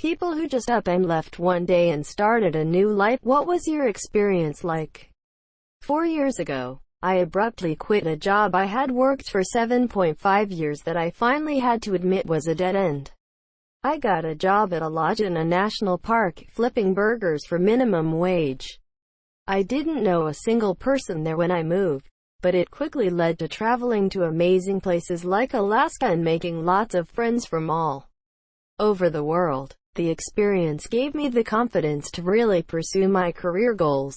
People who just up and left one day and started a new life. What was your experience like? 4 years ago, I abruptly quit a job I had worked for 7.5 years that I finally had to admit was a dead end. I got a job at a lodge in a national park, flipping burgers for minimum wage. I didn't know a single person there when I moved, but it quickly led to traveling to amazing places like Alaska and making lots of friends from all over the world. The experience gave me the confidence to really pursue my career goals.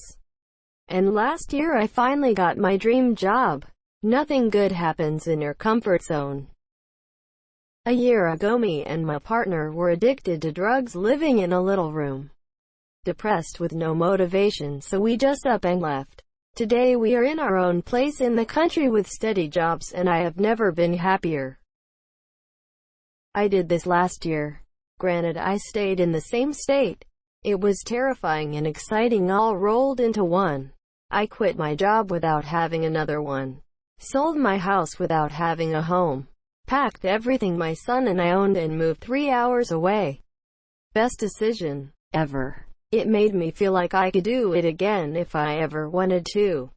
And last year I finally got my dream job. Nothing good happens in your comfort zone. A year ago, me and my partner were addicted to drugs, living in a little room, depressed with no motivation, so we just up and left. Today we are in our own place in the country with steady jobs, and I have never been happier. I did this last year. Granted, I stayed in the same state. It was terrifying and exciting all rolled into one. I quit my job without having another one. Sold my house without having a home. Packed everything my son and I owned and moved 3 hours away. Best decision ever. It made me feel like I could do it again if I ever wanted to.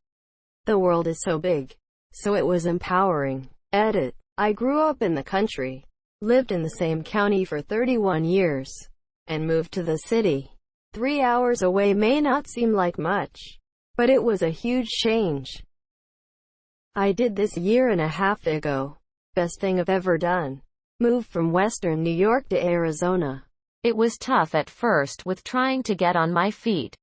The world is so big. So it was empowering. Edit. I grew up in the country, lived in the same county for 31 years, and moved to the city. 3 hours away may not seem like much, but it was a huge change. I did this a year and a half ago. Best thing I've ever done. Moved from Western New York to Arizona. It was tough at first with trying to get on my feet.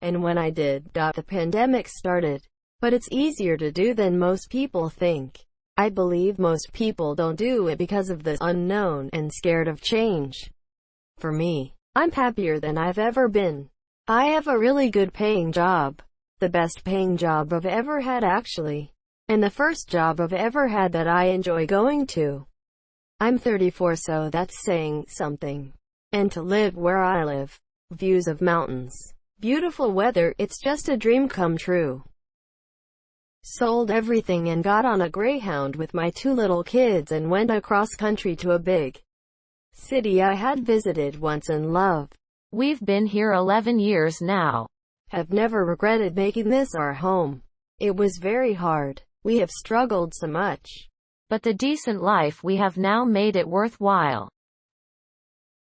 And when I did, the pandemic started. But it's easier to do than most people think. I believe most people don't do it because of the unknown and scared of change. For me, I'm happier than I've ever been. I have a really good paying job. The best paying job I've ever had, actually. And the first job I've ever had that I enjoy going to. I'm 34, so that's saying something. And to live where I live, views of mountains, beautiful weather, it's just a dream come true. Sold everything and got on a Greyhound with my 2 little kids and went across country to a big city I had visited once and loved. We've been here 11 years now. Have never regretted making this our home. It was very hard. We have struggled so much. But the decent life we have now made it worthwhile.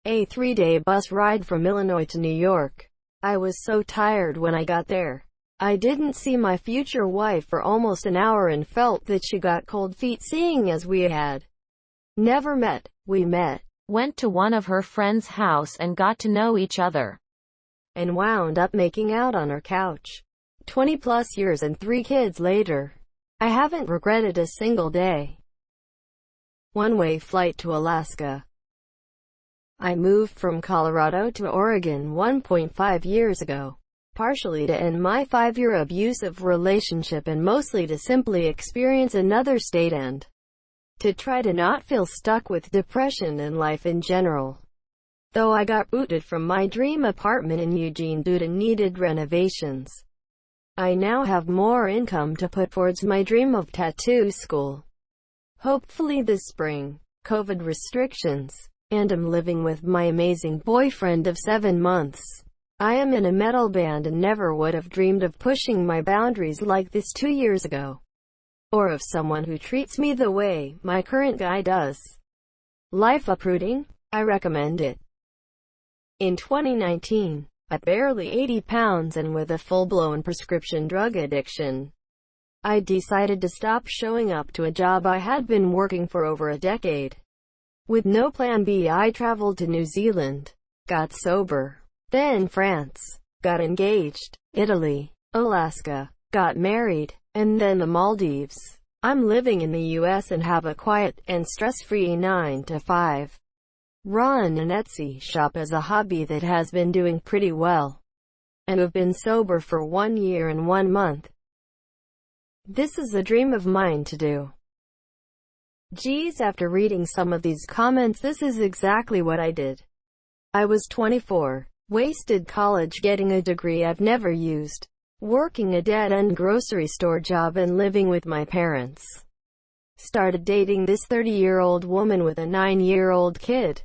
A 3-day bus ride from Illinois to New York. I was so tired when I got there. I didn't see my future wife for almost an hour and felt that she got cold feet seeing as we had never met. We met, went to one of her friend's house and got to know each other. And wound up making out on her couch. 20 plus years and 3 kids later. I haven't regretted a single day. One-way flight to Alaska. I moved from Colorado to Oregon 1.5 years ago. Partially to end my 5-year abusive relationship and mostly to simply experience another state and to try to not feel stuck with depression and life in general. Though I got booted from my dream apartment in Eugene due to needed renovations, I now have more income to put towards my dream of tattoo school. Hopefully this spring. COVID restrictions. And I'm living with my amazing boyfriend of 7 months. I am in a metal band and never would have dreamed of pushing my boundaries like this 2 years ago. Or of someone who treats me the way my current guy does. Life uprooting? I recommend it. In 2019, at barely 80 pounds and with a full-blown prescription drug addiction, I decided to stop showing up to a job I had been working for over a decade. With no plan B, I traveled to New Zealand, got sober, then France, got engaged, Italy, Alaska, got married, and then the Maldives. I'm living in the US and have a quiet and stress-free 9 to 5. Run an Etsy shop as a hobby that has been doing pretty well. And have been sober for 1 year and 1 month. This is a dream of mine to do. Geez, after reading some of these comments, this is exactly what I did. I was 24, wasted college getting a degree I've never used, working a dead-end grocery store job and living with my parents. Started dating this 30-year-old woman with a 9-year-old kid.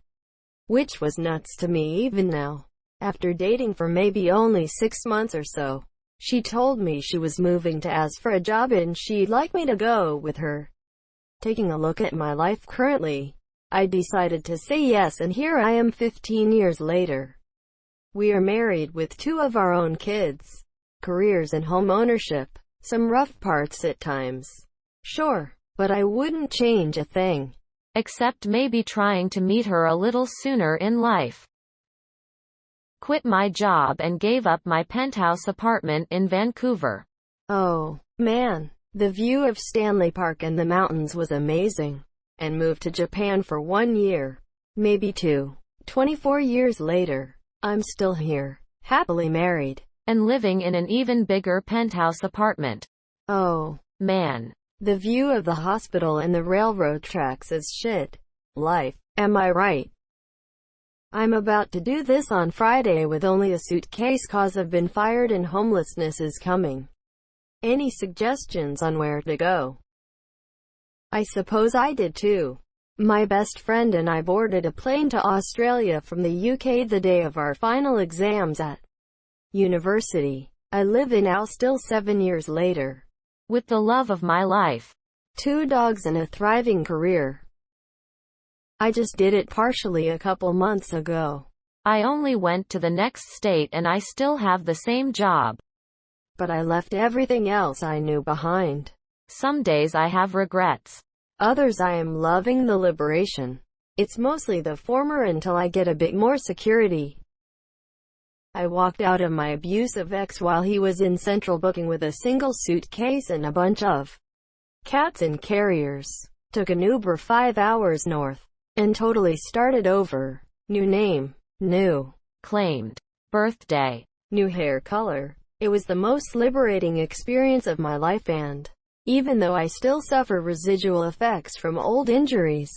which was nuts to me even now. After dating for maybe only 6 months or so, she told me she was moving to AS for a job and she'd like me to go with her. Taking a look at my life currently, I decided to say yes, and here I am 15 years later. We are married with 2 of our own kids, careers and home ownership, some rough parts at times. Sure, but I wouldn't change a thing. Except maybe trying to meet her a little sooner in life. Quit my job and gave up my penthouse apartment in Vancouver. Oh, man, the view of Stanley Park and the mountains was amazing. And moved to Japan for 1 year, maybe 2. 24 years later, I'm still here, happily married. And living in an even bigger penthouse apartment. Oh, man. The view of the hospital and the railroad tracks is shit. Life, am I right? I'm about to do this on Friday with only a suitcase cause I've been fired and homelessness is coming. Any suggestions on where to go? I suppose I did too. My best friend and I boarded a plane to Australia from the UK the day of our final exams at university I live in now, still 7 years later. With the love of my life. 2 dogs and a thriving career. I just did it partially a couple months ago. I only went to the next state and I still have the same job. But I left everything else I knew behind. Some days I have regrets. Others I am loving the liberation. It's mostly the former until I get a bit more security. I walked out of my abusive ex while he was in central booking with a single suitcase and a bunch of cats and carriers. Took an Uber 5 hours north. And totally started over. New name. New. Claimed. Birthday. New hair color. It was the most liberating experience of my life, and even though I still suffer residual effects from old injuries,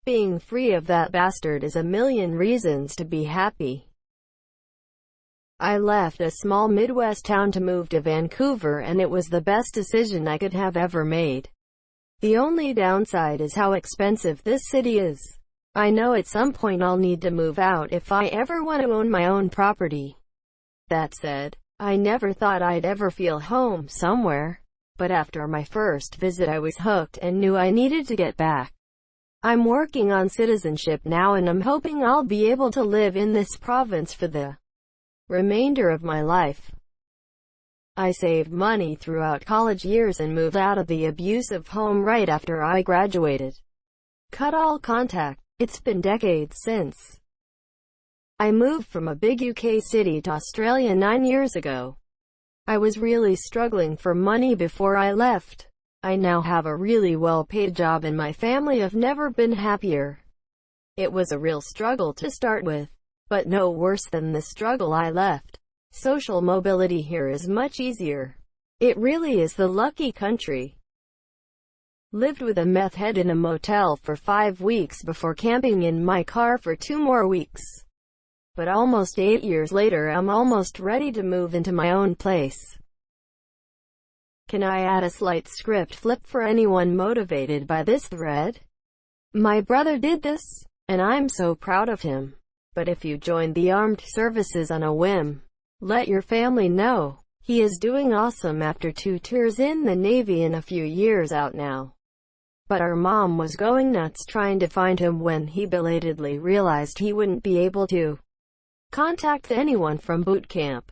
being free of that bastard is a million reasons to be happy. I left a small Midwest town to move to Vancouver, and it was the best decision I could have ever made. The only downside is how expensive this city is. I know at some point I'll need to move out if I ever want to own my own property. That said, I never thought I'd ever feel home somewhere. But after my first visit I was hooked and knew I needed to get back. I'm working on citizenship now and I'm hoping I'll be able to live in this province for the remainder of my life. I saved money throughout college years and moved out of the abusive home right after I graduated. Cut all contact. It's been decades since I moved from a big UK city to Australia 9 years ago. I was really struggling for money before I left. I now have a really well-paid job and my family have never been happier. It was a real struggle to start with, but no worse than the struggle I left. Social mobility here is much easier. It really is the lucky country. Lived with a meth head in a motel for 5 weeks before camping in my car for 2 more weeks. But almost 8 years later I'm almost ready to move into my own place. Can I add a slight script flip for anyone motivated by this thread? My brother did this, and I'm so proud of him. But if you joined the armed services on a whim, let your family know. He is doing awesome after 2 tours in the Navy and a few years out now. But our mom was going nuts trying to find him when he belatedly realized he wouldn't be able to contact anyone from boot camp.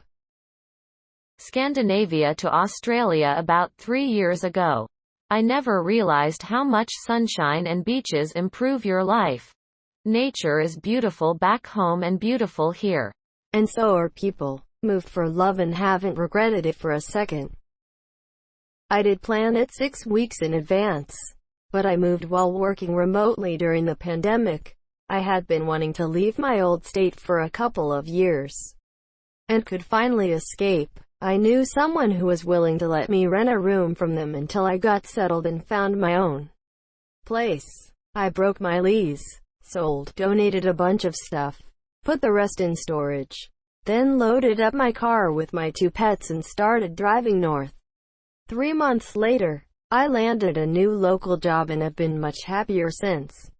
Scandinavia to Australia about 3 years ago. I never realized how much sunshine and beaches improve your life. Nature is beautiful back home and beautiful here. And so are people. Moved for love and haven't regretted it for a second. I did plan it 6 weeks in advance. But I moved while working remotely during the pandemic. I had been wanting to leave my old state for a couple of years and could finally escape. I knew someone who was willing to let me rent a room from them until I got settled and found my own place. I broke my lease, sold, donated a bunch of stuff, put the rest in storage, then loaded up my car with my 2 pets and started driving north. 3 months later, I landed a new local job and have been much happier since.